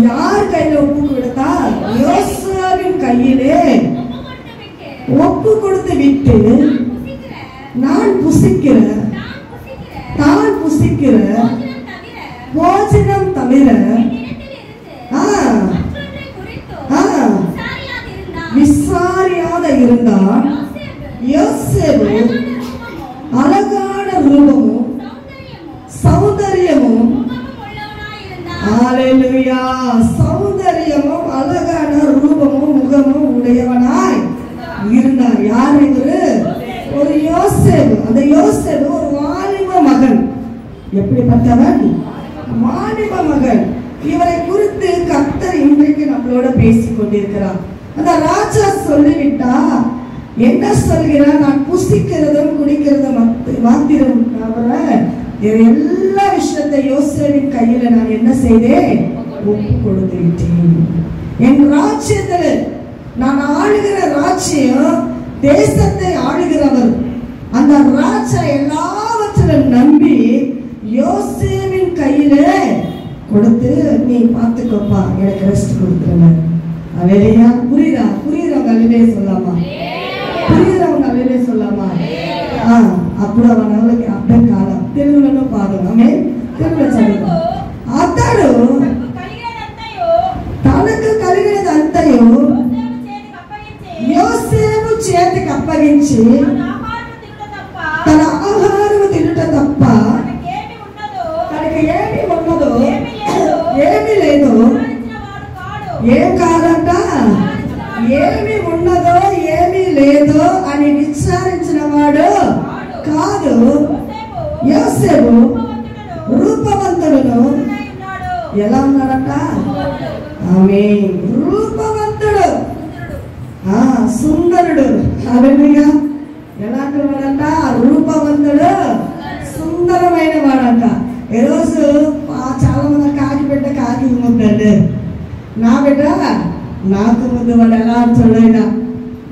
யார் கையில ஒப்பு கொடுத்தா? யோசுவாவின் கையிலே ஒப்பு கொடுத்து விட்டு நான் புசிக்கிற போஜனம் தவிர விசாரியாத இருந்தால் யோசேப்பு அழகான ரூபமும் சௌந்தரியமும், ஹல்லேலூயா, சௌந்தரியமும் அழகான ரூபமும் முகமும் உடையவனாய் இருந்தார். யார் இவரு? ஒரு யோசேப்பு. அந்த யோசேப்பு ஒரு வாலிப மகன். எப்படிப்பட்டவன்? வாலிப மகன். இவரை குறித்து கர்த்தர் இன்றைக்கு நம்மளோட பேசிக் கொண்டிருக்கிறார். அந்த ராஜா சொல்லிவிட்டா என்ன சொல்கிறார்? நான் புசிக்கிறதும் குடிக்கிறதும் மாத்திரம் தவிர எல்லா விஷயத்தை யோசேப்பின் கையில நான் என்ன செய்தேன்? ஒப்பு கொடுத்து விட்டேன். என் ராஜ்யத்தில் நான் ஆளுகிற ராஜ்யம் தேசத்தை ஆளுகிறவர். அந்த ராஜா எல்லாவற்றிலும் நம்பி யோசேப்பின் கையில கொடுத்து, நீ பார்த்துக்கோப்பா, எனக்கு ரெஸ்ட் கொடுத்துருங்க. அல்லேலூயா. புரியுறவங்க அல்லேலூயா சொல்லாமா? புரியுறவங்க அல்லேலூயா சொல்லாமா? అప్పుడు వాళ్ళకి అర్థం కాల. తెలుగులో పాడమే, తెలుగులో చదువు. అతడు తనకు కలిగినదంతయు యోసేపు చేతికి అప్పగించి తన ఆహారము తినుట తప్ప తనకి ఏమి ఉన్నదో ఏమీ లేదు. ఏం కాదంట? ఏమి ఉన్నదో ఏమీ లేదో అని విచారించిన వాడు కాదు. యోసేపు రూపవంతుడును. ఎలా ఉన్నాడంట? ఆమేన్. రూపవంతుడు, సుందరుడు. హల్లెలూయా. ఎలాంటి వాడంట? రూపవంతుడు, సుందరమైన వాడంట. ఈరోజు చాలా మంది కాకి బిడ్డ కాకి ముద్దండి. నా బిడ్డ నాకు ముందు వాడు ఎలా చూడైనా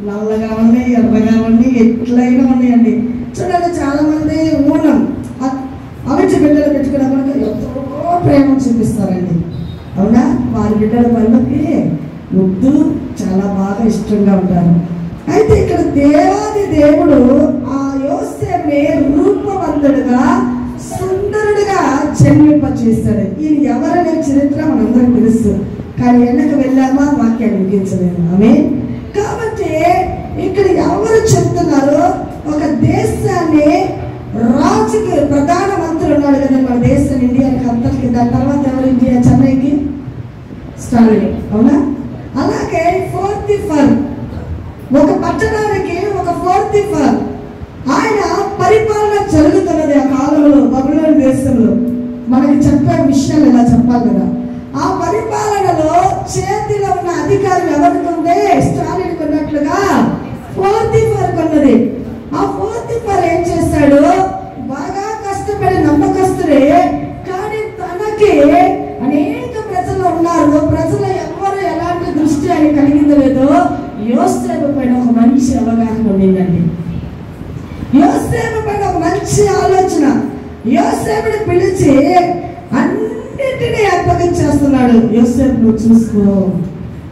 నల్లగా ఉన్నాయి, ఎర్రగా ఉన్నాయి, ఎట్లయినా ఉన్నాయండి. చూడండి, చాలా మంది ఊనం అవిటి బిడ్డలు పెట్టుకోవడానికి ఎంతో ప్రేమ చూపిస్తారండి. అవునా? వారి బిడ్డల పనులకి ముద్దు చాలా బాగా ఇష్టంగా ఉంటారు. అయితే ఇక్కడ దేవాది దేవుడు ఆ యోసేపుని రూపవంతుడుగా, సుందరుడుగా జన్మింప చేశాడు. ఈయన ఎవరనే చరిత్ర మనందరం తెలుసు, కానీ వెనక్కి వెళ్ళామా వాక్యాన్ని ముగించలేదు. ఆమేన్. కాబట్టి ఇక్కడ ఎవరు చెప్తున్నారు? ఒక దేశాన్ని రాజుకి ప్రధానమంత్రి ఉన్నాడు కదా మన దేశం, ఇండియాకి అంతటికి. దాని తర్వాత ఎవరు? ఇండియా చెన్నైకి స్టాలిన్. అవునా? అలాగే ఫోర్తిఫర్, ఒక పట్టణానికి ఒక ఫోర్తిఫర్, ఆయన పరిపాలన జరుగుతున్నది ఆ కాలంలో బబులోను దేశంలో. మనకి చెప్పే విషయాలు ఇలా చెప్పాలి కదా. ఆ పరిపాలనలో చేతిలో ఉన్న అధికారం ఎవరికి ఉంది? స్టాలిన్ కొన్నట్లుగా ఫోర్తిఫర్ కొన్నది. ఆ ఫోర్తిఫర్ ఏం చేశాడు? బాగా కష్టపడి నమ్మకస్తుడే, కానీ తనకి అనేక ప్రజలు ఉన్నారు. ప్రజలు ఎవరు ఎలాంటి దృష్టి అని కలిగిందో లేదో యోసేపు పైన ఒక మంచి అవగాహన ఉండిందండి. యోసేపు పైన ఒక మంచి ఆలోచన. యోసేపుని పిలిచి అన్నిటినీ అప్పగించేస్తున్నాడు. యోసేపు నువ్వు చూసుకో.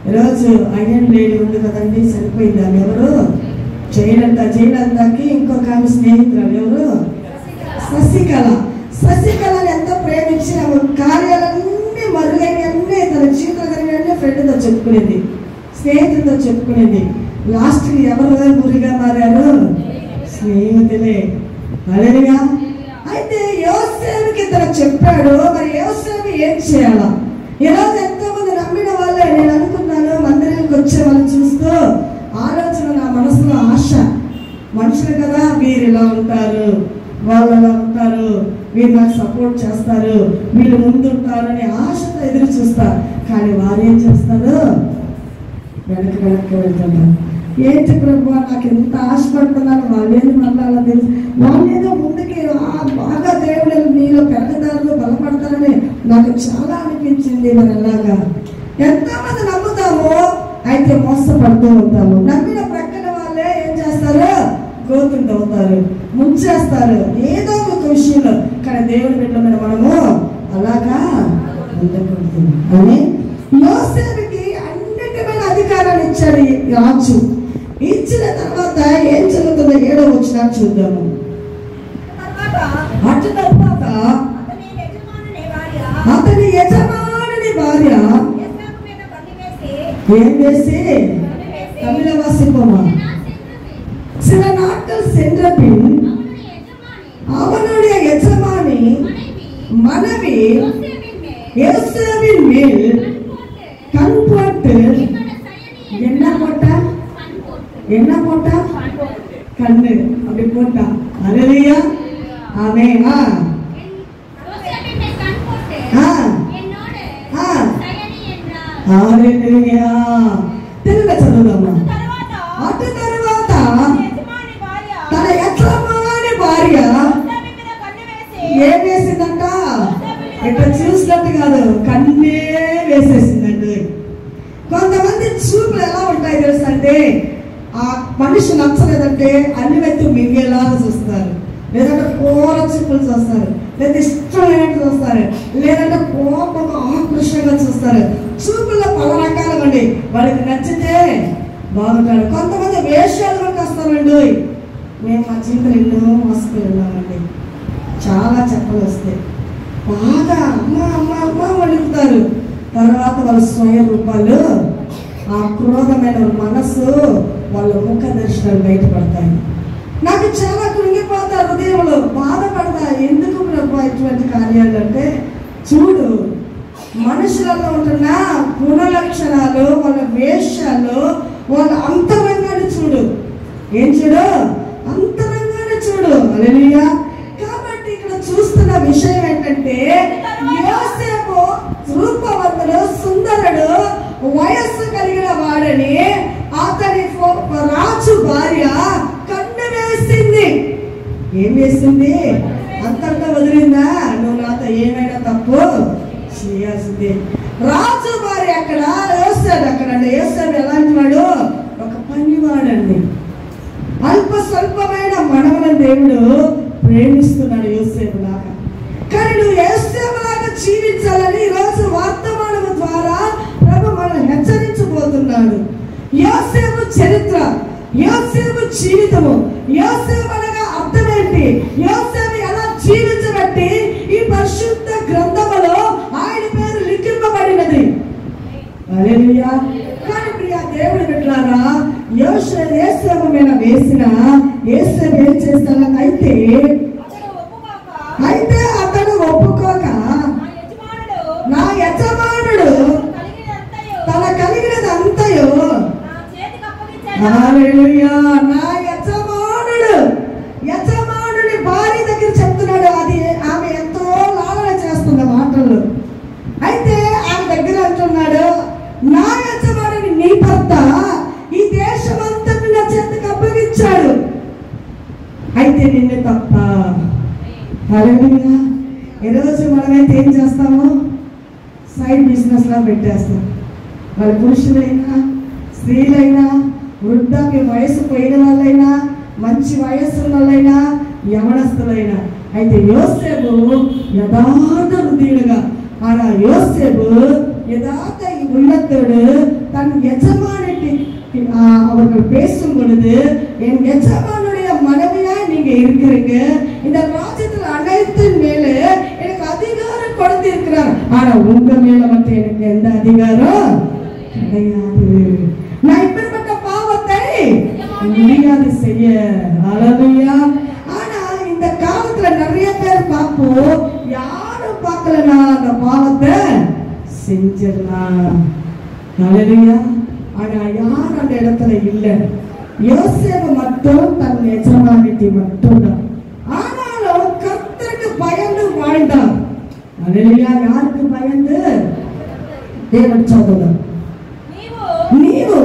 ఈరోజు ఐరన్ లేడీ ఉంది కదండి, చనిపోయింది. ఆమె ఎవరు? జయలంతాకి ఇంకొక ఆమె స్నేహితురాలు ఎవరు? శశికళ. శశికళని ఎంతో ప్రేమించి ఆమె కార్యాలన్నీ మరుగైనవన్నీ తన జీవితం కలిగిన ఫ్రెండ్తో చెప్పుకునేది, స్నేహితులతో చెప్పుకునేది. లాస్ట్కి ఎవరు గురిగా మారారు? స్నేహితులే. హల్లెలూయా. అయితే యోసేపుకి ఇతను చెప్పాడు, మరి యోసేపు ఏం చేయాలా? ఈరోజు ఎంతో మంది నమ్మిన వాళ్ళే. నేను అనుకున్నాను, మందిరానికి వచ్చే వాళ్ళని చూస్తూ ఆలోచన, నా మనసులో ఆశ, మనుషులు కదా, వీరు ఇలా ఉంటారు, వాళ్ళు ఎలా ఉంటారు, వీరు నాకు సపోర్ట్ చేస్తారు, వీళ్ళు ముందుంటారని ఆశతో ఎదురు చూస్తారు. కానీ వారు ఏం చేస్తారు? వెనక్కి వెళ్తున్నారు. ఏంటి ప్రభు, నాకు ఎంత ఆశపడుతున్నాను, వాళ్ళేది మళ్ళీ అలా తెలుసు, వాళ్ళేదో ముందుకి బాగా దేవుడు నీలో పెరగతారు, బలపడతారని నాకు చాలా అనిపించింది. మరి అలాగా ఎంతోమంది నమ్ముతాము, అయితే మోసపడుతూ ఉంటాము. నమ్మిన ప్రక్కన వాళ్ళే ఏం చేస్తారు? గోతులు అవుతారు, ముంచేస్తారు ఏదో ఒక విషయంలో. కానీ దేవుడి బిడ్డల మీద మనము అలాగా ఉండకూడదు అని రాజు. ఇచ్చిన తర్వాత ఏం జరుగుతుందో 7వ వచనం చూద్దాము. అటు తర్వాత అతని యజమానుని భార్య ఏం చేసి తమిళ వాసిపోమా சில நாட்கள் சென்ற பின் அவனுடைய எஜமானி மனைவி யோசேப்பின் மேல் கண் போட்டு என்ன போட்டா கண்ணு அப்படி போட்டா. அல்லேலூயா ஆமென். హల్లెలూయా. తెలుగు చదువుదామా. అటు తర్వాత తన యజమాని భార్య ఏం వేసిందంట? ఇట్లా చూసినట్టు కాదు, కన్నే వేసేసిందండి. కొంతమంది చూపులు ఎలా ఉంటాయి తెలుసు అంటే, ఆ మనిషి నచ్చలేదంటే అన్ని వ్యక్తులు మింగేలాగా చూస్తారు, లేదంటే కూర చూపులు చూస్తారు, లేదా ఇష్టమైనట్టు చూస్తారు, లేదంటే కోపంగా ఆకృష్టంగా చూస్తారు. చూపుల్లో పలు రకాలుగా అండి. వాళ్ళకి నచ్చితే బాగుంటాడు. కొంతమంది వేషాలు కూడా వస్తారండి. మేము మా జీవితంలో ఎన్నో మోసుకుని ఉన్నామండి. చాలా చెప్పలు వస్తాయి, బాగా అమ్మ అమ్మ అమ్మ వణుకుతారు. తర్వాత వాళ్ళ స్వయ రూపాలు, ఆ క్రోధమైన మనసు, వాళ్ళ ముఖ దర్శనాలు బయటపడతాయి. నాకు చాలా కృంగిపోతారు, హృదయంలో బాధపడతా. ఎందుకు ప్రభు ఇటువంటి కార్యాలు అంటే, చూడు మనుషులలో ఉంటున్న గుణలక్షణాలు, వాళ్ళ వేషాలు, వాళ్ళ అంతరంగాన్ని చూడు. ఏం చూడు? అంతరంగాన్ని చూడు. హల్లెలూయా. కాబట్టి ఇక్కడ చూస్తున్న విషయం ఏంటంటే, యోసేపు రూపవంతుడు, సుందరుడు, వయస్సు కలిగిన వాడని అతని రాజు భార్య కన్ను వేసింది. ఏం వేసింది? అంతటా వదిలిందా? నువ్వు నాతో ఏమైనా తప్పు చేయాల్సిందే. రాజు భార్య అక్కడ, యోసేపు అక్కడ. యోసేపు ఎలాంటి వాడు? ఒక పనివాడండి. అల్ప స్వల్పమైన మనవలను దేవుడు ప్రేమిస్తున్నాడు యోసేపు లాగా. కానీ నువ్వు యోసేపు లాగా జీవించాలని ఈరోజు వర్తమానం ద్వారా ప్రభు మనల్ని హెచ్చరించబోతున్నాడు. యోసేపు చరిత్ర, యోసేపు జీవితము, యోసేపు అనగా అర్థం ఏంటి, యోసేపు ఎలా జీవించబట్టి ఈ పరిశుద్ధ గ్రంథములో ఆయన పేరు లిఖింపబడినది. హల్లెలూయా. కానీ ప్రియ దేవుడి బిడ్డలారా, యోసేపు మీద వేసిన యోసేపు ఏం చేస్తాడు? అయితే అతడు ఒప్పుకోక నా యజమానుడు తన కలిగినది అంతయు, హల్లెలూయా, నా యజమానుడి భార్య దగ్గర చెప్తున్నాడు. అది ఆమె ఎంతో లాలన చేస్తున్న మాటలు. అయితే ఆమె దగ్గర అంటున్నాడు, నా యజమానుని నీ భర్త ఈ దేశమంతటి నా చేతికి అప్పగించాడు, అయితే నిన్ను తప్ప. హల్లెలూయా. ఈరోజు మనమైతే ఏం చేస్తాము? సైడ్ బిజినెస్ లా పెట్టేస్తాం. వాళ్ళ పురుషులైనా, స్త్రీలైనా, వృద్ధాప్య వయసు పోయిన వాళ్ళైనా, మంచి వయస్సు వాళ్ళైనా, యవనస్తులైనా. అయితే యోసేపు యథార్థ హృదయుడుగా, ஆனா யோசேப்பு யதார்த்த உள்ளத்தோடு தன் எஜமானிட்டு அவர்கள் பேசும் பொழுது, என் எஜமானுடைய மனைவியா நீங்க இருக்கிறீங்க, இந்த ராஜ்யத்தில் அனைத்தின் மேல எனக்கு அதிகாரம் கொடுத்திருக்கிறார், ஆனா உங்க மேல மட்டும் எனக்கு எந்த அதிகாரம் கிடையாது. நான் இப்படிப்பட்ட பாவத்தை முடியாது செய்ய. ஹல்லேலூயா. ஆனா இந்த காலத்துல நிறைய பேர் பார்ப்போம், யாரும் பார்க்கலனா அந்த பாவத்தை செஞ்சிடலாம். ஹல்லேலூயா. ஆனா யார் அந்த இடத்துல இல்ல. யோசேப்பு மட்டும் தன் எஜமானிக்கு மட்டும்தான். ஆனாலும் கர்த்தருக்கு பயந்து வாழ்ந்தார். ஹல்லேலூயா. யாருக்கு பயந்து? தேவன் சொல்றார், నీవు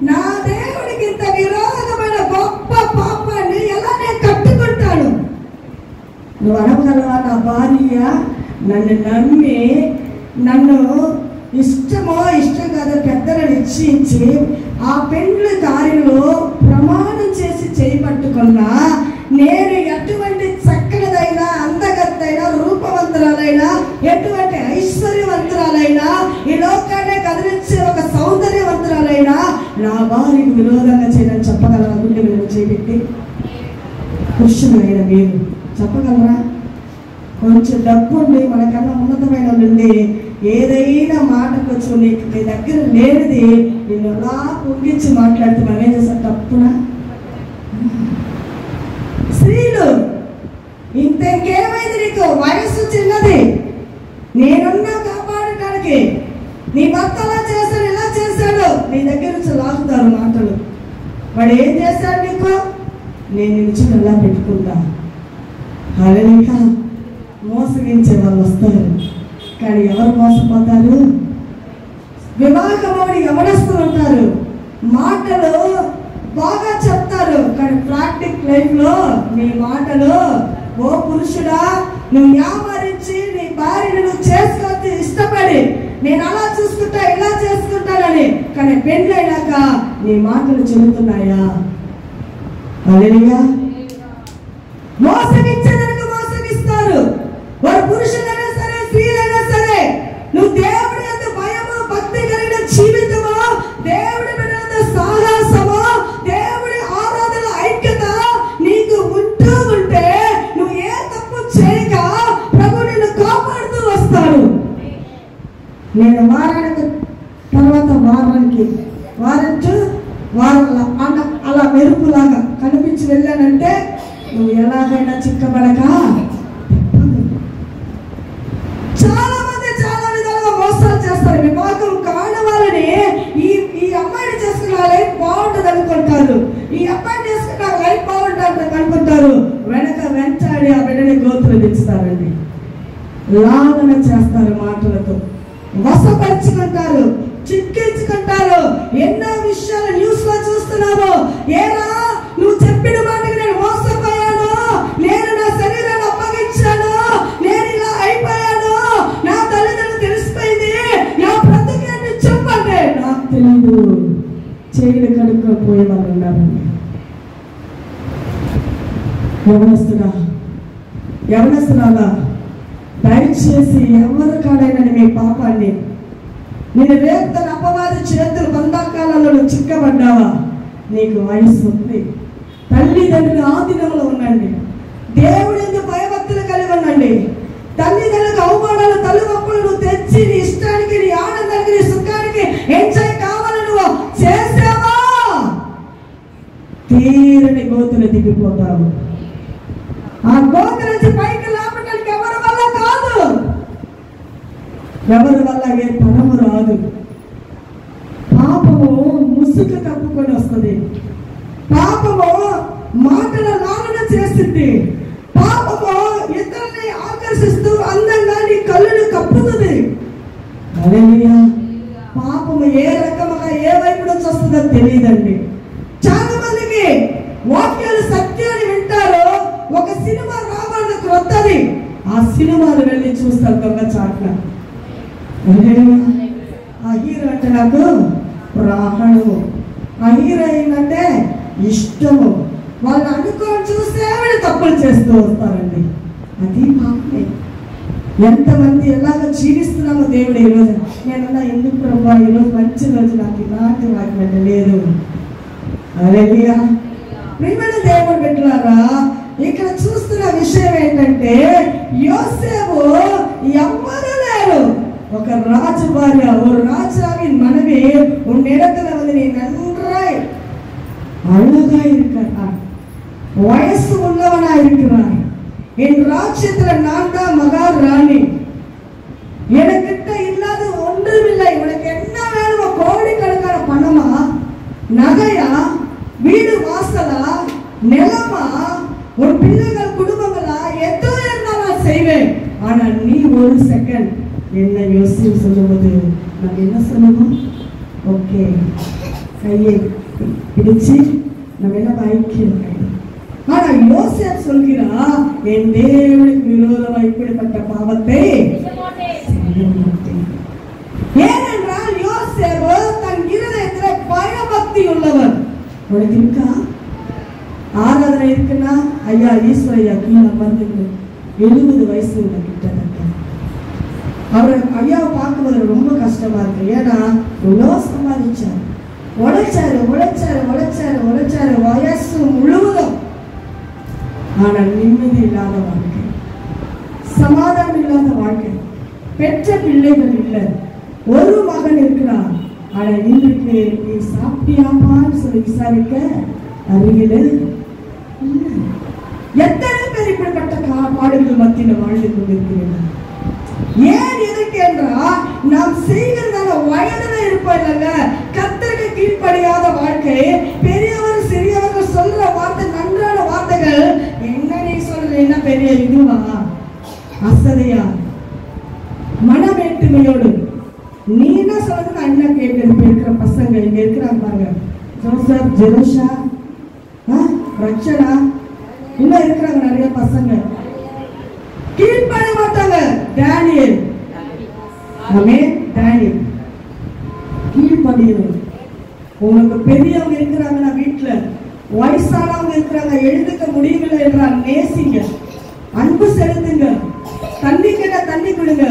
నా దేవుడికి ఇంత విరోధమైన గొప్ప పాపాన్ని ఎలా నేను కట్టుకుంటాను? నువ్వు అనగలవా? నా భార్య నన్ను నమ్మి, నన్ను ఇష్టమో ఇష్టం కాదో పెద్దలను ఇచ్చి ఆ పెండ్లి కార్యంలో ప్రమాణం చేసి చేయబట్టుకున్నా, నేను ఎటువంటి చక్కనిదైనా, అందగత్తైనా, రూపవంతురాలైనా, ఎటువంటి ఐశ్వర్యవంతురాలైనా, ఈ లోకాన్ని కదిలించే ఒక సౌందర్యవంతురాలైనా నా వారికి విరోధంగా చేయడం చెప్పగలరా? గుండె మీద చేపెట్టి పురుషులైన మీరు చెప్పగలరా? కొంచెం డబ్బు ఉండి, మనకన్నా ఉన్నతమైన ఉండి, ఏదైనా మాటకు వచ్చి నీ దగ్గర లేనిది నిన్ను అలా పొంగించి మాట్లాడితే మనం ఏం చేస్తాం? తప్పునా? స్త్రీలు ఇంకేమైంది? నీకు వయస్సు చిన్నది, నేనున్నా కాపాడటానికి. నీ భర్త అలా చేశాడు, ఇలా చేశాడు, నీ దగ్గర నుంచి లాగుతారు మాటలు. వాడు ఏం చేశాడు నీకు? నేను నుంచి ఎలా పెట్టుకుంటా. హల్లెలూయా. మోసగించే వాళ్ళు వస్తారు, కానీ ఎవరు మోసపోతారు? వివాహమని యవనస్తులు ఉంటారు, మాటలు బాగా చెప్తారు, కానీ ప్రాక్టిక్ లైఫ్ లో నీ మాటలు, ఓ పురుషుడా, నువ్వు వ్యాపారించి నీ భార్యను నువ్వు చేసుకోవచ్చు ఇష్టపడి, నేను అలా చూసుకుంటా ఇలా చేసుకుంటానని, కానీ పెళ్ళైనాక నీ మాటలు చెబుతున్నాయా? హల్లెలూయా. మోసగించేదానికి మోసగిస్తారు. వారు పురుషులైనా సరే, స్త్రీలైనా సరే, నువ్వు దేవుడి యొక్క భయము, భక్తి కలిగిన జీవితము, దేవుడి మీద సాహసము, దేవుడి ఆరాధన ఐక్యత నీకు ఉంటూ ఉంటే, నువ్వు ఏ తప్పు చేయక ప్రభు నిన్ను కాపాడుతూ వస్తాడు. నేను వారానికి తర్వాత వారానికి వారంలా అలా మెరుపులాగా కనిపించి వెళ్ళానంటే నువ్వు ఎలాగైనా చిక్కబడక. చాలా మంది చాలా విధాలుగా మోసాలు చేస్తారు. వివాహం కాని వాళ్ళని ఈ అమ్మాయిని చేసుకున్న లైఫ్ బాగుంటుంది అనుకుంటారు, ఈ అబ్బాయిని చేసుకున్న లైఫ్ బాగుంటుంది అనుకుంటారు. వెంటాడి ఆ బిడ్డని గోతులు దించుతారండి, లాలన చేస్తారు, మాటలతో వశపరుచుకుంటారు, చిక్కించుకుంటారు. ఎన్నో విషయాలు న్యూస్ లో చూస్తున్నాము. ఏరా నువ్వు చెప్పిన మాటకి నేను మోసపోయాను, నేను నా శరీరాన్ని అప్పగించాను, నేను ఇలా అయిపోయాను, నా తల్లిదండ్రులు తెలిసిపోయింది, నా బ్రతుకేంటి చెప్పండి, నాకు తెలియదు, చేయలు కడుక్కోపోయే వాళ్ళు ఉన్నారండి. యవనస్తురాలా, దయచేసి ఎవరు కాడైనా మీ పాపాన్ని, నేను రేపు తన అపవాది చేతులు బంధకాలలో చిక్కబడ్డావా? నీకు వయస్సు ఉంది, తల్లిదండ్రుల ఆధీనంలో ఉండండి, దేవుడి ఎందుకు భయభక్తులు కలిగి ఉండండి. తల్లిదండ్రులకు అవమానాలు, తల్లిదండ్రులు నువ్వు తెచ్చి నీ ఇష్టానికి, నీ ఆనందానికి, నీ సుఖానికి ఎంజాయ్ కావాలని నువ్వు చేసావా, తీరని గోతులు దిగిపోతావు. ఆ గోతుల నుంచి పైకి లాపడానికి ఎవరి వల్ల కాదు, ఎవరి వల్ల ఏ పనము రాదు. పాపము ముసుగు కప్పుకొని వస్తుంది, పాపము మాటల లాలన చేస్తుంది, పాపము ఇతరుల్ని ఆకర్షిస్తూ అందంగా నీ కళ్ళను కప్పుతుంది. హల్లెలూయా. పాపము ఏ రకముగా ఏ వైపు నుంచి వస్తుందో తెలియదండి. చాలా మందికి వాక్యాలు సత్యాన్ని వింటారు, ఒక సినిమా రావాలని క్రొత్తది, ఆ సినిమాలు వెళ్ళి చూస్తారు దొంగ చాట్ల. ఆ హీరో అంటే నాకు ప్రాణము, ఆ హీరోయిన్ అంటే ఇష్టము, వాళ్ళు అనుకోని చూస్తే తప్పులు చేస్తూ వస్తారండి. అది పాపమే. ఎంతమంది ఎలాగ జీవిస్తున్నామో దేవుడు ఈరోజు. నేనన్నా ఎందుకు ప్రభా ఈరోజు మంచి రోజు, నాకు ఇలాంటి వాక్యం లేదు. హల్లెలూయా. ప్రియమైన దేవుడు బిడ్డలారా, ఇక్కడ చూస్తున్న విషయం ఏంటంటే, యోసేపు ఎవ్వరు లేరు, ఒక రాజు భార్య, ఓ ராஜாவின் மனைவி உன் இடத்துல வந்து நீ நன்றாய் அழகா இருக்கிறாய், வயசு உள்ளவனா இருக்கிறாய், என் ராஜ்யத்துல நான் தான் மகாராணி, எனக்கிட்ட இல்லாத ஒன்றுமில்லை, உனக்கு என்ன வேணும்? கோடிக்கணக்கான பணமா, நகையா, வீடு வாசலா, நிலமா, உன் பிள்ளைகள் குடும்பங்களா, எதோ நான் செய்வேன். ஆனா நீ ஒரு செகண்ட் என்ன யோசிச்சு சொல்லும்போது நம்ம என்ன சொல்லணும்? ஓகே, கையை பிடிச்சு நம்ம என்ன ஐக்கியம். ஆனா யோசேப்பு சொல்கிறா, என் தேவனுக்கு விரோதமா இப்படிப்பட்ட பாவத்தை செய்ய மாட்டேன். ஏனென்றால் யோசேப்பு தன் இருதயத்தில் பயபக்தி உனக்கு இருக்கா? ஆராதனை இருக்குன்னா ஐயா ஈஸ்வரையா கீழே அமர்ந்து 70 வயசு கிட்டத்தட்ட. அவர் ஐயாவை பார்க்கும்போது ரொம்ப கஷ்டமா இருக்கு. ஏன்னா எவ்வளோ சம்பாதிச்சார், உழைச்சாரு வயசு முழுவதும். ஆனா நிம்மதி இல்லாத வாழ்க்கை, சமாதானம் இல்லாத வாழ்க்கை, பெற்ற பிள்ளைகள் இல்லை, ஒரு மகன் இருக்கிறான். ஆனா இன்றைக்கு நீ சாப்பிட்டியாமான்னு சொல்லி விசாரிக்க அருகில எத்தனை பேர் இப்படிப்பட்ட பாடுகள் மத்தியில் வாழ்ந்து கொண்டிருக்கிறீர்கள். ஏன் எதற்கு என்றால் நாம் செய்கிறதான வயதுல இருப்போம் இல்லைங்க. கர்த்தருக்கு கீழ்ப்படியாத வாழ்க்கை, பெரியவர் சிறியவர்கள் சொல்ற வார்த்தை நன்றான வார்த்தைகள், என்ன நீ சொல்ற என்ன பெரிய இதுவா, அசதையா, மனவேற்றுமையோடு நீ என்ன சொல்றது நான் என்ன கேட்கறது. இருக்கிற பசங்க இங்க இருக்கிறாங்க பாருங்க, ஜோசப், ஜெருஷா, ரச்சனா, இன்னும் இருக்கிறாங்க நிறைய பசங்க கீழ்ப்படிய மாட்டாங்க. டேனியல், டேனியல் கீழ்ப்படியணும். உங்களுக்கு பெரியவங்க இருக்கிறாங்கன்னா வீட்டுல, வயசானவங்க இருக்கிறாங்க, எழுதுக்க முடியவில்லை என்றால் நேசிங்க, அன்பு செலுத்துங்க. தண்ணி கேட்டா தண்ணி கொடுங்க.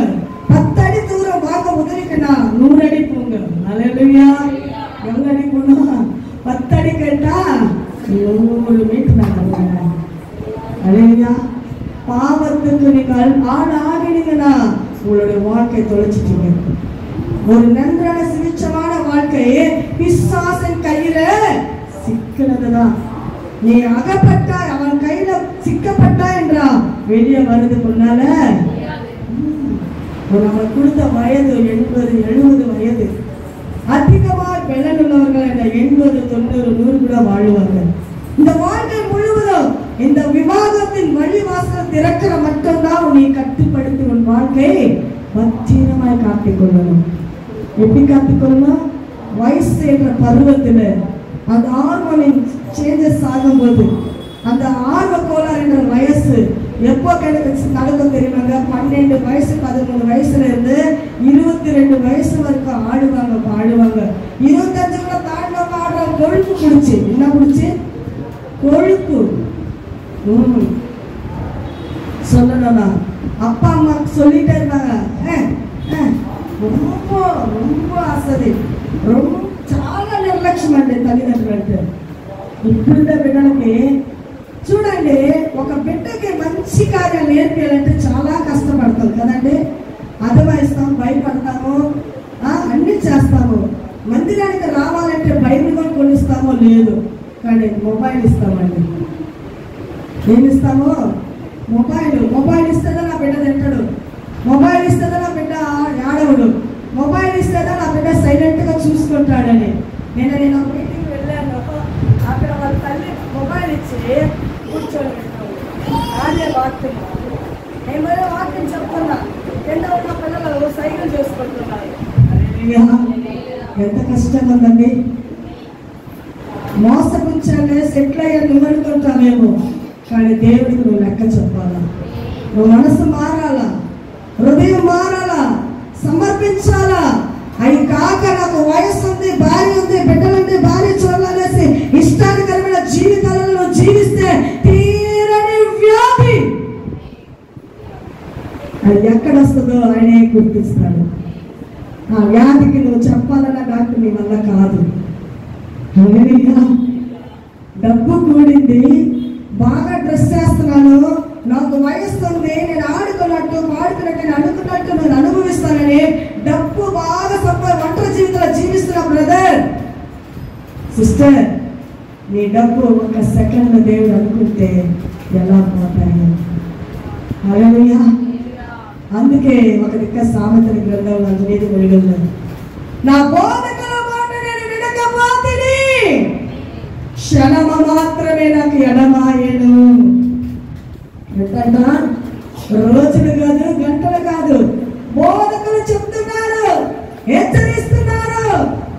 10 அடி தூரம் வாங்க உதவிக்கண்ணா 100 அடி போங்க. அல்லேலூயா. எவ்வளவு அடி போனா 10 அடி கேட்டா 100 மீட்டர் நாங்க. அல்லேலூயா. பாவத்துக்கு நீங்கள் ஆளாகினீங்கன்னா உங்களுடைய வாழ்க்கை தொலைச்சிட்டீங்க. ஒரு நன்றான சிகிச்சமான வாழ்க்கையே பிசாசின் கையில சிக்கிறதுதான். நீ அகப்பட்டா, அவன் கையில சிக்கப்பட்டா என்றா வெளியே வருது முன்னால. அவன் கொடுத்த வயது 80, 70 வயது. அதிகமாக பெலன் உள்ளவர்கள் 80, 90, 100 கூட வாழ்வார்கள். இந்த வாழ்க்கை முழுவதும் இந்த விவாதத்தின் வழிவாசல் திறக்கிற மட்டும்தான் நீ கட்டுப்படுத்தி உன் வாழ்க்கையை பத்திரமாய் காட்டிக்கொள்ளணும். எப்படி காட்டிக்கொள்ளணும்? வயசு என்ற பருவத்தில் அந்த ஹார்மோனின் சேஞ்சஸ் ஆகும்போது, அந்த ஆர்வ கோளாறு என்ற வயசு எப்போ நடக்கும் தெரியுமாங்க? 12 வயசு 13 வயசுல இருந்து 22 வயசு வரைக்கும் ஆடுவாங்க, பாடுவாங்க. 25 கூட தாண்டவங்க ஆடுறாங்க. கொழுப்பு குடிச்சு, என்ன குடிச்சு? கொழுப்பு. சொல்லணும்னா அப்பா அம்மா சொல்லிட்டே இருந்தாங்க, ரொம்ப ரொம்ப அசதி, ரொம்ப చాలా నిర్లక్ష్యం అండి తల్లిదండ్రులు. ఇప్పుడున్న బిడ్డలకి చూడండి, ఒక బిడ్డకి మంచి కార్యాలు నేర్పించాలంటే చాలా కష్టపడతాం కదండి. అదవాయిస్తాం, భయపడతాము, అన్ని చేస్తాము. మందిరానికి రావాలంటే బైబిల్ కూడా కొనిస్తామో లేదు, కానీ మొబైల్ ఇస్తామండి. ఏమి ఇస్తాము? మొబైల్ ఇస్తేదా నా బిడ్డ తింటాడు, మొబైల్ ఇస్తేదా నా బిడ్డ ఆడవుడు, మొబైల్ ఇస్తేదా నా బిడ్డ సైలెంట్ గా చూసుకుంటాడని. నేను ఒక మీటింగ్ వెళ్ళాను, అక్కడ వాళ్ళ తల్లి మొబైల్ ఇచ్చి కూర్చొని అదే వాక్యం, నేను వాక్యం చెప్తున్నా, కింద ఉన్న పిల్లలు సైకిల్ చేసుకుంటున్నారు. ఎంత కష్టం ఉందండి. మోసపుచ్చాలే సెటిల్ అయ్యా నువ్వు అనుకుంటావేమో, కానీ దేవుడికి నువ్వు లెక్క చెప్పాలా. నువ్వు మనసు మారాలా, హృదయం మారాలా, సమర్పించాలా. అవి కాక నాకు వయస్సు ఉంది, భార్య ఉంది, బిడ్డలుంది, భార్య చూడాలనేసి ఇష్టానికరమైన జీవితాలను నువ్వు జీవిస్తే తీరని వ్యాధి అది ఎక్కడ వస్తుందో ఆయనే గుర్తిస్తాడు. ఆ వ్యాధికి నువ్వు చెప్పాలన్న డాక్టర్ నీ వల్ల కాదు. డబ్బు కూడింది, బాగా డ్రెస్ చేస్తున్నాను, నాకు వయస్సు ఉంది, నేను ఆడుకున్నట్టు పాడుకున్నట్టు నేను అనుకున్నట్టు నేను అనుభవిస్తానని డబ్బు బాగా ఒంటరి జీవితంలో జీవిస్తున్నా బ్రదర్ సిస్టర్, నీ డబ్బు ఒక సెకండ్ దేవుడు అనుకుంటే ఎలా పోతాయి? హల్లెలూయా. అందుకే ఒక దిక్క సామెతల గ్రంథంలో 5:8 నా బోధకుల మాట నేను వినకపోతిని, క్షణమ మాత్రమే నాకు ఎడమాయెను. ఎట్టంట? రోజులు కాదు, గంటలు కాదు, బోధకులు చెప్తున్నారు, హెచ్చరిస్తున్నారు,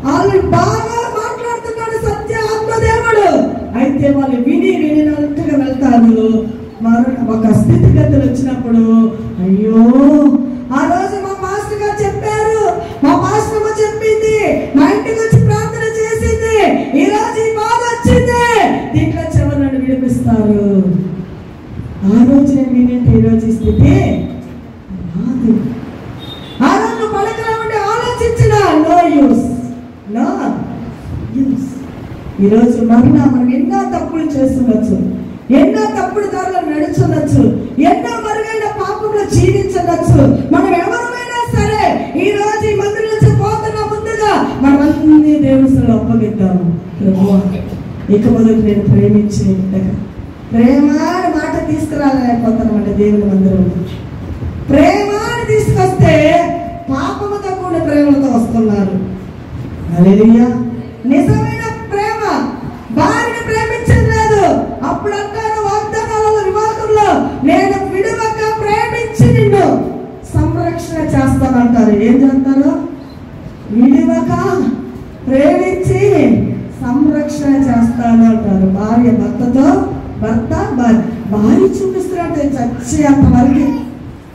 వాళ్ళు బాగా మాట్లాడుతున్నారు సత్య ఆత్మదేవుడు. అయితే వాళ్ళు వినినట్టుగా వెళ్తారు. ఒక స్థితిగతులు వచ్చినప్పుడు అయ్యో ఆ రోజు మా మాస్టర్ గారు చెప్పారు, మా మాస్టర్ చెప్పింది, మా ఇంటికి వచ్చి ప్రార్థన చేసింది, ఈ రోజు ఈ బాధ వచ్చి స్థితి రాదు. ఆ రోజు పడకలో ఉండి ఆలోచించిన నో యూస్. ఈరోజు మరలా మనం ఎన్నో తప్పులు చేస్తుండొచ్చు, ఎన్నో తప్పుడు దారిలో నడుచుండొచ్చు, ఎన్నో మరుగైన పాపంలో జీవించవచ్చు. మనం ఎవరైనా సరే ఈ రోజు ఈ మందిరం నుంచి పోతున్న ముందుగా మనం అన్ని దేవుడిలో అప్పగిద్దాము. ప్రభువా, ఇక మొదలు నేను ప్రేమించే బిడ్డగా, ప్రేమ అని మాట తీసుకురాలేకపోతామంటే దేవుని మందిరం ప్రేమ అని తీసుకొస్తే పాపముతో కూడిన ప్రేమతో వస్తున్నారు. హల్లెలూయా. నిజమైన ప్రేమ భార్యను ప్రేమించడం లేదు. అప్పుడు అంటారు వాగ్దానాలలో వివాహంలో, నేను విడువక ప్రేమించి నిన్ను సంరక్షణ చేస్తానంటారు. ఏం చేస్తారు? విడువక ప్రేమించి సంరక్షణ చేస్తాను అంటారు. భార్య భర్తతో, భర్త భార్య చూపిస్తున్నట్టు చచ్చే అంతవరకు.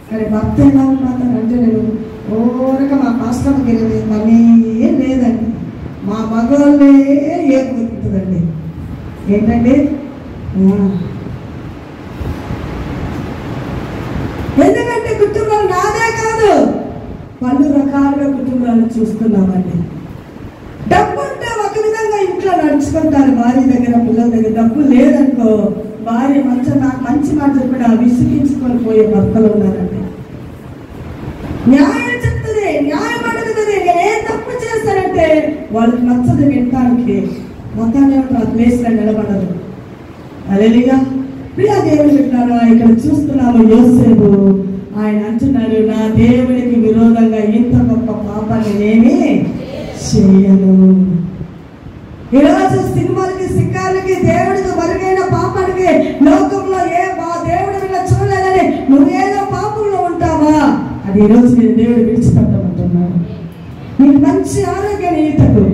కానీ భర్త ఎలా ఉన్నానంటే, నేను ఓరక మా పాస్టర్కి పని ఏం లేదండి, మా మగవాళ్ళే ఏర్పడుతుందండి. ఏంటండి? ఎందుకంటే కుటుంబాలు నాదే కాదు, పలు రకాలుగా కుటుంబాలను చూస్తున్నామండి. డబ్బు ఉంటే ఒక విధంగా ఇంట్లో నడుచుకుంటారు, భార్య దగ్గర పిల్లల దగ్గర. డబ్బు లేదనుకో, భార్య మంచి మాట చెప్పిన విసిగించుకొని పోయే భర్తలు ఉన్నారండి. న్యాయం చెప్తుంది, న్యాయం అడుగుతుంది, నేనే తప్పు చేస్తానంటే వాళ్ళకి నచ్చదు వినటానికి. మొత్తాన్ని ఆ ప్లేస్ లో నిలబడరు. హల్లెలూయా. ప్రియా దేవుని పెట్టారా, ఇక్కడ చూస్తున్నాము యోసేపు. ఆయన అంటున్నాడు, నా దేవునికి విరోధంగా ఇంత గొప్ప పాపాన్ని నేనేమి చేయను. ఈరోజు సినిమాలకి, శిఖాలకి, దేవుడికి మరుగైన పాపానికి లోకంలో దేవుడి వల్ల చూడలేదని నువ్వేదో పాపంలో ఉంటావా? అది ఈరోజు నేను దేవుడు విడిచిపెట్టమంటున్నాను. నీకు మంచి ఆరోగ్యాన్ని ఈతకు,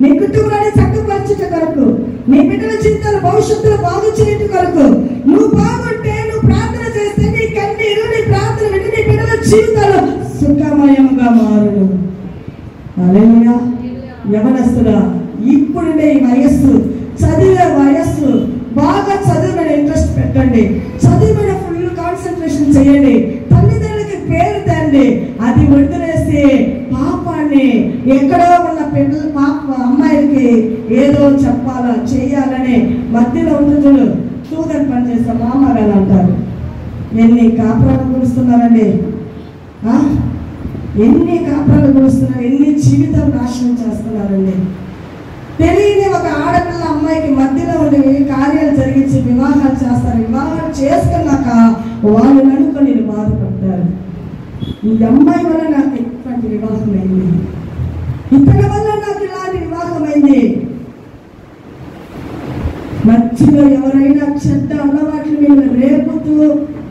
నీ కుటుంబాన్ని చక్కపరచుట కొరకు, నీ బిడ్డల జీవితాల భవిష్యత్తులో బాగు చేయటం కొరకు, నువ్వు బాగుంటే, నువ్వు ప్రార్థన చేస్తే నీ కన్నీరు, నీ ప్రార్థన విని నీ బిడ్డల జీవితాలు సుఖమయంగా మారును. హల్లెలూయా. యవనస్తుడా, ఇప్పుడుండే ఈ వయస్సు, చదివే వయస్సు, బాగా చదువు మీద ఇంట్రెస్ట్ పెట్టండి, చదువు మీద ఫుల్ కాన్సన్ట్రేషన్ చేయండి, తల్లిదండ్రులకి పేరు తండి. అది వదిలేసి పాపాన్ని ఎక్కడో ఉన్న పిల్లలు అమ్మాయిలకి ఏదో చెప్పాలా చేయాలని మధ్యలో ఉంటుంది. చూదని పని చేస్తా మామగారు అంటారు. ఎన్ని కాపురాలు కురుస్తున్నారండి, ఎన్ని కాపురాలు కురుస్తున్నారు, ఎన్ని జీవితాలు నాశనం చేస్తున్నారండి. తెలియని ఒక ఆడపిల్ల అమ్మాయికి మధ్యలో ఉండి కార్యాలు జరిగించి వివాహాలు చేస్తారు. వివాహాలు చేసుకున్నాక వాళ్ళు నడుకొని బాధపడతారు. ఈ అమ్మాయి వల్ల నాకు ఇట్లాంటి వివాహం అయింది, ఇతని వల్ల నాకు ఇలాంటి వివాహం అయింది. మధ్యలో ఎవరైనా చెడ్డ అలవాట్లు మీరు రేపుతూ,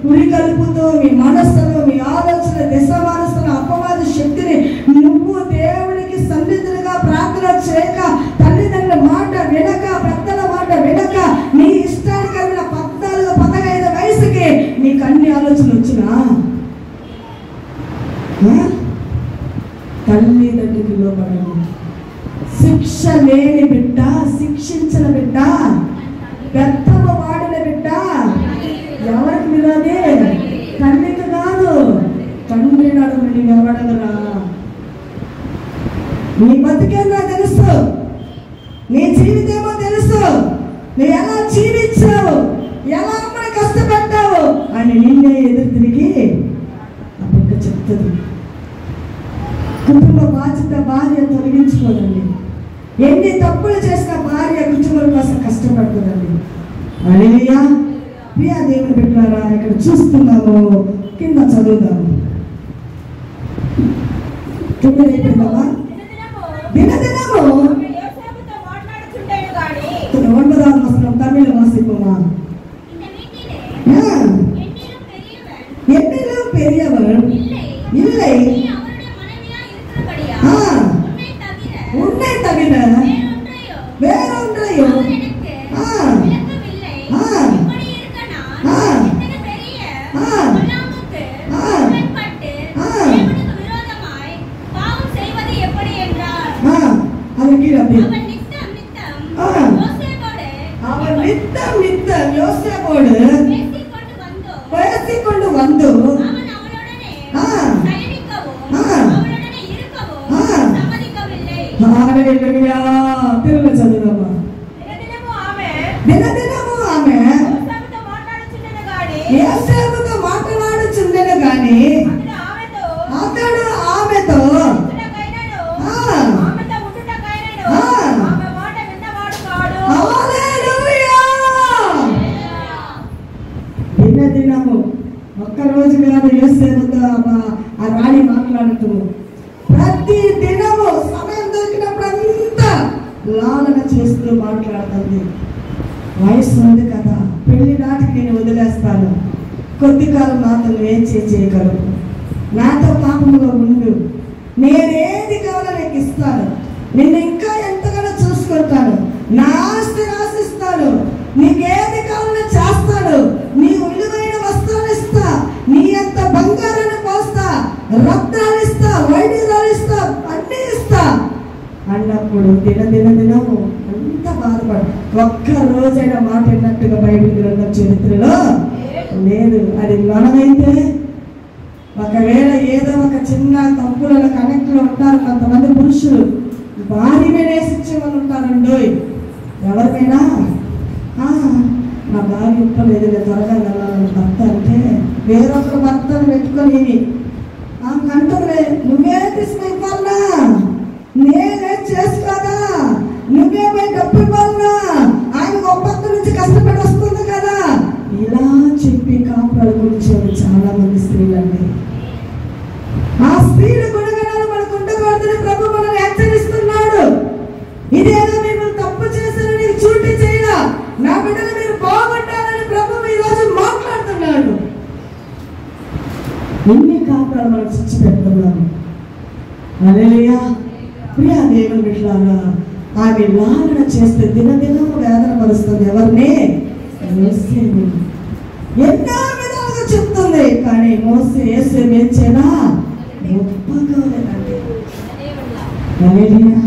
ఉరి కలుపుతూ, మీ మనస్సులో, మీ ఆలోచన, దిశ మనస్సులో అపవాద శక్తిని నువ్వు దేవుడికి సన్నిధులుగా ప్రార్థన చేయక, తల్లిదండ్రుల మాట వినక, పెద్దల మాట వినక, నీ ఇష్టానికి కలిగిన 14-15 వయసుకి నీకు అన్ని ఆలోచనలు వచ్చినా తల్లిదండ్రులకి లోపడము. శిక్ష లేని బిడ్డ, శిక్షించిన బిడ్డ, పెద్దవ వాడిన బిడ్డ ఎవరికి విరోధి? తండ్రికి కాదు, తండ్రి నడుము నీవు ఎవడగరా. నీ బతికేందో తెలుసు, నీ జీవితమో తెలుసు, నువ్వు ఎలా జీవించావు, ఎలా అమ్మని కష్టపెట్టావు అని నిన్నే ఎదురు తిరిగి అప్పుడు చెప్తుంది. కుటుంబ బాధ్యత భార్య తొలగించుకోదండి. ఎన్ని తప్పులు చేసిన భార్య కుటుంబం కోసం కష్టపడుతుందండి. హల్లెలూయా. ప్రియా దేవుని బిడ్డలారా, ఇక్కడ చూస్తున్నాము, కింద చదువుదాము. 9 అయిపోయిందమ్మా. దినదినము 9వ వచనం తమిళ వాసిపోమా. என்னிலும் பெரியவர் இல்லை, உன்னை தவிர வேறொன்றையும் அவர் நித்தம் யோசேப்போடு பேசிக்கொண்டு வந்து హల్లెలూయా. తెలుగు చదువుదామా. దినదినము ఆమె యోసేపుతో మాట్లాడుచుండెను గాని అతడు ఆమెతో దినదినము ఒక్కరోజు కాదు యోసేపుతో ఆ రాణి మాట్లాడుతూ ప్రతి దినము సమయం దొరికినప్పుడంతా లాలన చేస్తూ మాట్లాడుతుంది. వయసు ఉంది కదా, పెళ్లి నాటికి నేను వదిలేస్తాను, కొద్ది కాలం మాత్రం ఏం చేయగలవు, నాతో పాపముగా ఉండు, నేనేది కావాలో నీకు ఇస్తాను, నిన్ను ఇంకా ఎంతగానో చూసుకుంటాను, నా ఆస్తి రాసిస్తాను, నీకేది కావాలో చేస్తాను, నీ విలువైన వస్త్రాలు ఇస్తా, నీ అంత బంగారాన్ని పోస్తా, రత్నాలు ఇస్తా, వైద్యురాలు ఇస్తా, అన్నీ ఇస్తా అన్నప్పుడు దినము అంత బాధపడు. ఒక్క రోజైనా మాట విన్నట్టుగా బైబిల్ గ్రంథం చరిత్రలో లేదు. అది మనమైతే ఒకవేళ ఏదో ఒక చిన్న తప్పులలో కనెక్ట్లో ఉంటారు కొంతమంది పురుషులు, భార్య మీద వేసిచ్చే వాళ్ళు ఉంటారండి. ఎవరికైనా నా భార్య ఇప్పలేదు, నేను త్వరగా వెళ్ళాలని భర్త అంటే వేరొకరు భర్తను పెట్టుకొని అంటుంది, నువ్వే తీసుకుపోవాలన్నా, నేనే చేసుకోదా, నువ్వే పోయి డబ్బు ఇవ్వాలన్నా, ఆయన ఒప్పందం నుంచి కష్టపడి వస్తుంది కదా, ఇలా చెప్పి కాపురాలు కూర్చొని చాలా మంది స్త్రీలండి. ఆ స్త్రీల గుణగణాలు మనకు ఉండకూడదని ప్రభు మనల్ని హెచ్చరిస్తున్నాడు. ఇదేదో మీరు తప్పు చేశారని చూటి చేయరా, నా బిడ్డలు మీరు బాగుంటారని ప్రభు ఈ రోజు మాట్లాడుతున్నాడు. ఎన్ని కాపురాలు మనం శిక్ష పెడుతున్నాము. హల్లెలూయా. ప్రియా దేవుని బిడ్డలారా, ఆమె లాలన చేస్తే దినదినము వేదన పరుస్తుంది. ఎవరిని? యోసేపుని. ఎన్నో విధాలుగా చెప్తుంది, కానీ యోసేపు ఏం చేయనా ఒప్పుకోలేదండి. హల్లెలూయా.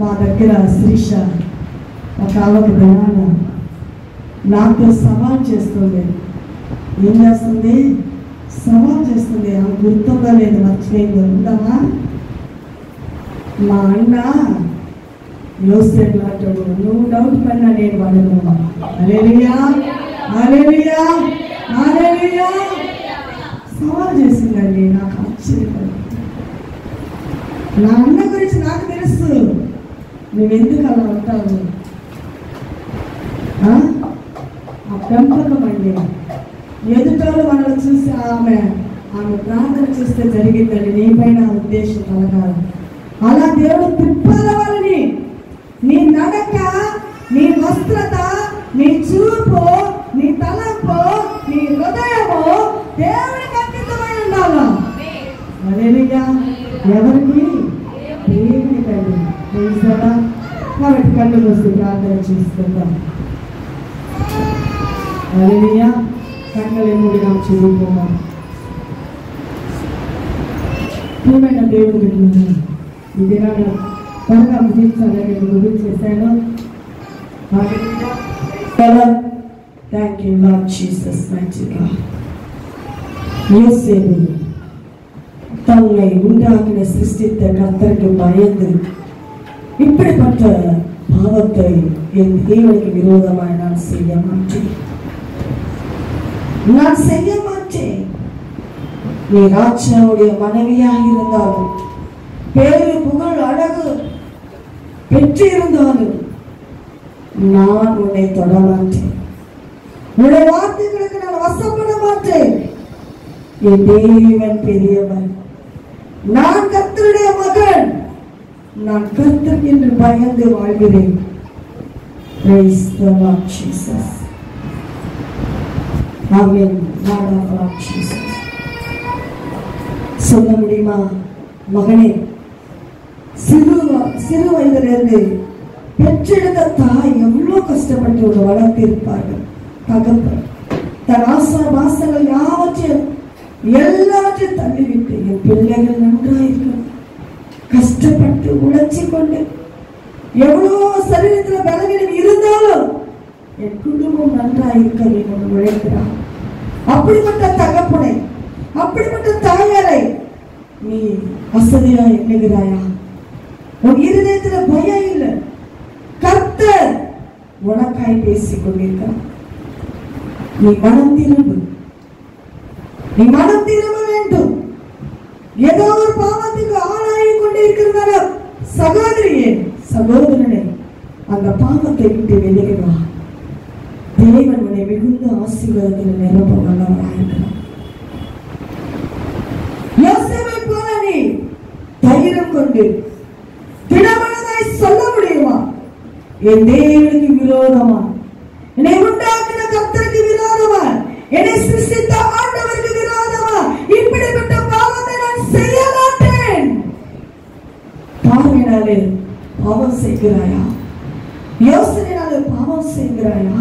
మా దగ్గర శ్రీష ఒక ఆమెకు దినాన నాతో సవాల్ చేస్తుంది. ఏం చేస్తుంది? సవాల్ చేస్తుంది. ఆమె గుర్తుందా లేదు, మర్చిపోయింది ఉందామా? మా అన్న యోసేపు అంటాడు, నువ్వు డౌట్ పడినా నేను వాడను. హల్లెలూయా, హల్లెలూయా, హల్లెలూయా. సవాల్ చేసిందండి. నాకు ఆశ్చర్యపడి, నా అన్న గురించి నాకు తెలుసు, నువ్వెందుకు అలా ఉంటావు? ఆ పెంపకం అండి. ఎదుటోళ్ళు మనల్ని చూసి ఆమె ప్రార్థన చేస్తే జరిగిందండి. నీ పైన ఉద్దేశం కలగాలి. అలా దేవుడు తిప్పాల వాళ్ళని. నీ నడక, నీ వస్త్రత, నీ చూపు, నీ తలంపు, నీ హృదయము దేవునికి అంకితమై ఉండాలా. హల్లెలూయా. ఎవరికి? దేవునికండి. తెలుసా? కాబట్టి కళ్ళు మూసి ప్రార్థన చేసుకుందాం. హల్లెలూయా. కన్నులు మూడినాం, చదువుకున్నాం. ప్రియమైన దేవుడు బిడ్డలారా, ఈ దినాన త్వరగా ముగించాలని గురి చేశాను. Thank you lord Jesus mighty God. யோசேப்பு தன்னை உண்டாக்கின சிருஷ்டித்த கர்த்தருக்கு பயந்து இப்படிப்பட்ட பாவத்தை என் தேவனுக்கு விரோதமாய் நான் செய்ய மாட்டேன். நீ ராஜாவுடைய மனைவியாக இருந்தாலும், பேரு புகழ் அழகு பெற்றிருந்தாலும் நான் உன்னை தொட மாட்டேன். உன்னுடைய வார்த்தைகளுக்கு நான் வசப்பட மாட்டேன். என் தேவன் பெரியவன், நான் கர்த்தருடைய மகன், நான் கர்த்தருக்கு பயந்து வாழ்கிறேன். Praise the Lord Jesus. Amen. Lord of Lord Jesus. சொல்ல முடியுமா? மகனே, சிறு வயதிலிருந்து பெற்றெடுத்த தாய் எவ்வளவு கஷ்டப்பட்டு ஒரு வளர்த்து இருப்பார்கள். தகப்பன் தன் ஆசா வாசங்கள் எல்லாவற்றையும் தள்ளிவிட்டு என் பிள்ளைகள் நன்றாயிருக்கணும், கஷ்டப்பட்டு உழைச்சி கொண்டு எவ்வளோ சரீரத்தில் பலவீனம் இருந்தாலும் என் குடும்பம் நன்றாயிருக்க வேண்டும் உழைக்கிறார். அப்படிப்பட்ட தகப்பனை, அப்படிப்பட்ட தாயாரை நீ வசதியா எண்ணுகிறாயா? உன் இருதயத்துல பயம் இல்லை. கர்த்தர் உனக்காய் பேசிக் கொண்டிருக்கிறார். நீ மனம் திரும்பு, நீ மனம் திரும்ப வேண்டும். ஏதோ ஒரு பாவத்துக்கு ஆளாகி கொண்டிருக்கிறதால சகோதரியே, சகோதரனே, அந்த பாவத்தை விட்டு வெளியேறா. தேவன் உன்னை மிகுந்த ஆசீர்வாதத்தில் நிரப்ப வல்லவராயிருக்கிறார். யோசேப்பை போல நீ தைரியம் கொண்டு திடமனதாய் சொல்ல முடியுமா? என் தேவனுக்கு விரோதமா, என்னை உண்டாக்கின கர்த்தருக்கு விரோதமா, என்னை சிருஷ்டித்த ஆண்டவருக்கு விரோதமா இப்படிப்பட்ட பாவத்தை நான் செய்ய மாட்டேன். பார்வையினாலே பாவம் செய்கிறாயா? யோசனையினாலே பாவம் செய்கிறாயா?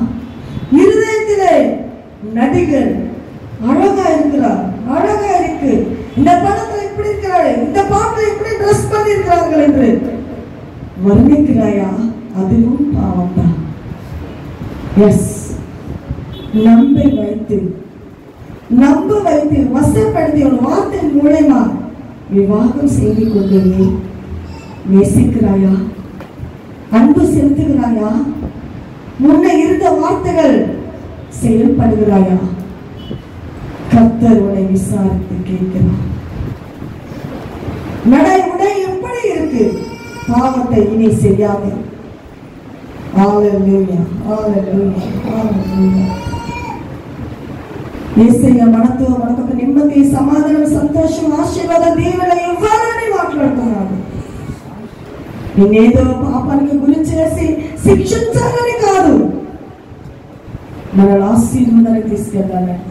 இருதயத்திலே நடிகர் அழகா இருக்கிறார், அழகா இருக்கு, இந்த படத்துல இப்படி இருக்கிறாரு, இந்த பாட்டுல இப்படி ட்ரெஸ் பண்ணி இருக்கிறார்கள் என்று வர்ணிக்கிறாயா? அதுவும் பாவம் தான். எஸ், நம்ப வைத்து வசப்படுத்தி ஒரு வார்த்தை மூலமா விவாகம் செய்து கொண்டு நேசிக்கிறாயா? அன்பு செலுத்துகிறாயா? முன்ன இருந்த வார்த்தைகள் செயல்படுகிறாயா? கர்த்தர் உன்னை விசாரித்து கேட்கிறார். நடை உடை எப்படி இருக்கு? பாவத்தை இனி செய்யாதே. ஹல்லேலூயா, ஹல்லேலூயா, ஹல்லேலூயா. యేసయ్య మనతో మనకు నెమ్మది, సమాధానం, సంతోషం, ఆశీర్వాదం, దీవెన ఇవ్వాలని మాట్లాడుతున్నాడు. నేనేదో పాపానికి గురి చేసి శిక్షించాలని కాదు, మన ఆశీర్వాదాన్ని తీసుకెళ్ళాలని.